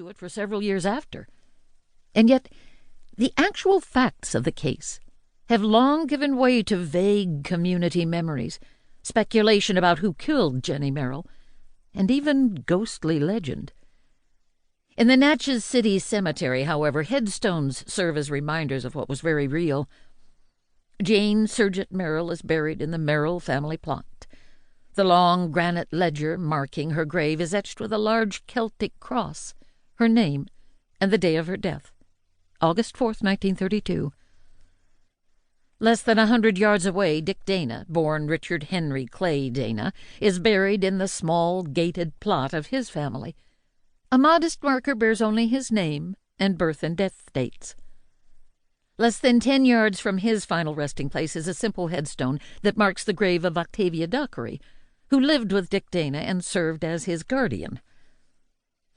to it for several years after. And yet the actual facts of the case have long given way to vague community memories, speculation about who killed Jennie Merrill, and even ghostly legend. In the Natchez City Cemetery, however, headstones serve as reminders of what was very real. Jane Surgett Merrill is buried in the Merrill family plot. The long granite ledger marking her grave is etched with a large Celtic cross, her name, and the day of her death, August 4th, 1932. Less than 100 yards away, Dick Dana, born Richard Henry Clay Dana, is buried in the small gated plot of his family. A modest marker bears only his name and birth and death dates. Less than 10 yards from his final resting place is a simple headstone that marks the grave of Octavia Dockery, who lived with Dick Dana and served as his guardian.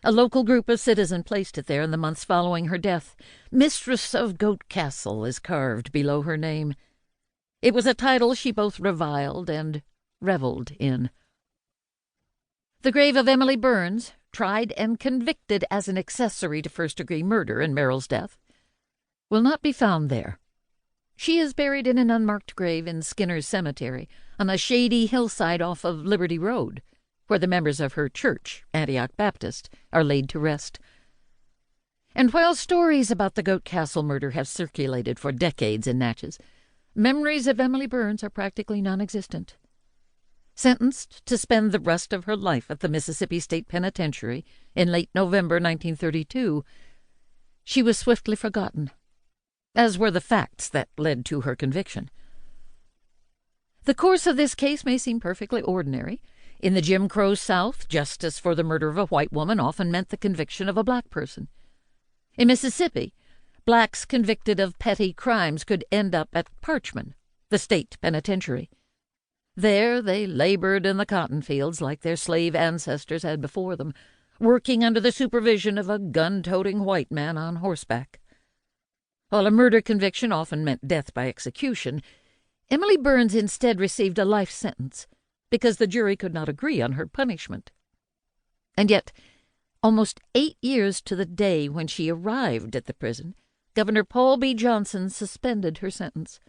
A local group of citizens placed it there in the months following her death. Mistress of Goat Castle is carved below her name. It was a title she both reviled and revelled in. The grave of Emily Burns, tried and convicted as an accessory to first-degree murder in Merrill's death, will not be found there. She is buried in an unmarked grave in Skinner's Cemetery on a shady hillside off of Liberty Road, where the members of her church, Antioch Baptist, are laid to rest. And while stories about the Goat Castle murder have circulated for decades in Natchez, memories of Emily Burns are practically non-existent. Sentenced to spend the rest of her life at the Mississippi State Penitentiary in late November 1932, she was swiftly forgotten, as were the facts that led to her conviction. The course of this case may seem perfectly ordinary. In the Jim Crow South, justice for the murder of a white woman often meant the conviction of a black person. In Mississippi, blacks convicted of petty crimes could end up at Parchman, the state penitentiary. There they labored in the cotton fields like their slave ancestors had before them, working under the supervision of a gun-toting white man on horseback. While a murder conviction often meant death by execution, Emily Burns instead received a life sentence because the jury could not agree on her punishment. And yet, almost 8 years to the day when she arrived at the prison, Governor Paul B. Johnson suspended her sentence.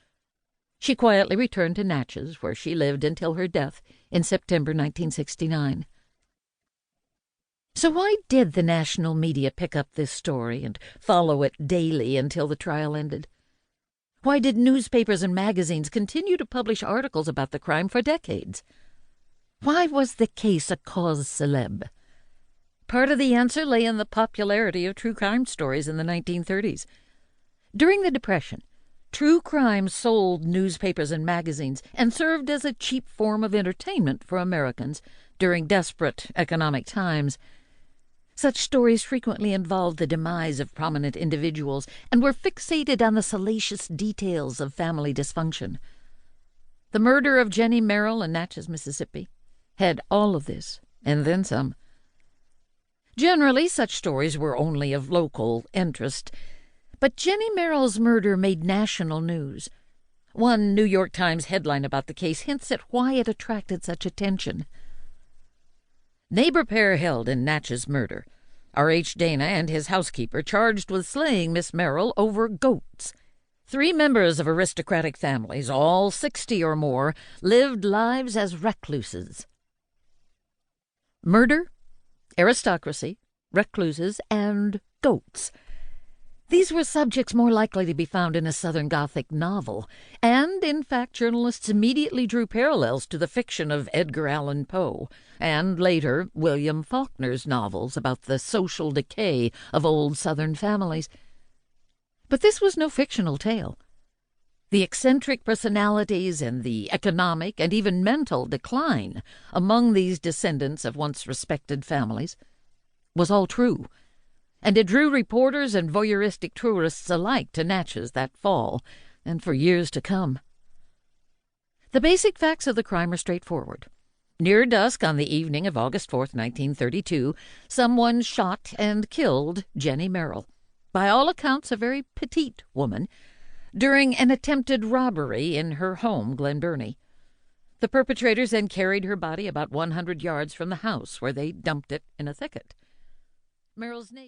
She quietly returned to Natchez, where she lived until her death in September 1969. So why did the national media pick up this story and follow it daily until the trial ended? Why did newspapers and magazines continue to publish articles about the crime for decades? Why was the case a cause célèbre? Part of the answer lay in the popularity of true crime stories in the 1930s. During the Depression, true crime sold newspapers and magazines and served as a cheap form of entertainment for Americans during desperate economic times. Such stories frequently involved the demise of prominent individuals and were fixated on the salacious details of family dysfunction. The murder of Jennie Merrill in Natchez, Mississippi, had all of this, and then some. Generally, such stories were only of local interest, but Jennie Merrill's murder made national news. One New York Times headline about the case hints at why it attracted such attention. Neighbor pair held in Natchez murder. R.H. Dana and his housekeeper charged with slaying Miss Merrill over goats. 3 members of aristocratic families, all 60 or more, lived lives as recluses. Murder, aristocracy, recluses, and goats. These were subjects more likely to be found in a Southern Gothic novel, and, in fact, journalists immediately drew parallels to the fiction of Edgar Allan Poe, and later William Faulkner's novels about the social decay of old Southern families. But this was no fictional tale. The eccentric personalities and the economic and even mental decline among these descendants of once respected families was all true, and it drew reporters and voyeuristic tourists alike to Natchez that fall, and for years to come. The basic facts of the crime are straightforward. Near dusk on the evening of August 4th, 1932, someone shot and killed Jennie Merrill, by all accounts a very petite woman, during an attempted robbery in her home, Glen Burnie. The perpetrators then carried her body about 100 yards from the house, where they dumped it in a thicket. Merrill's neighbor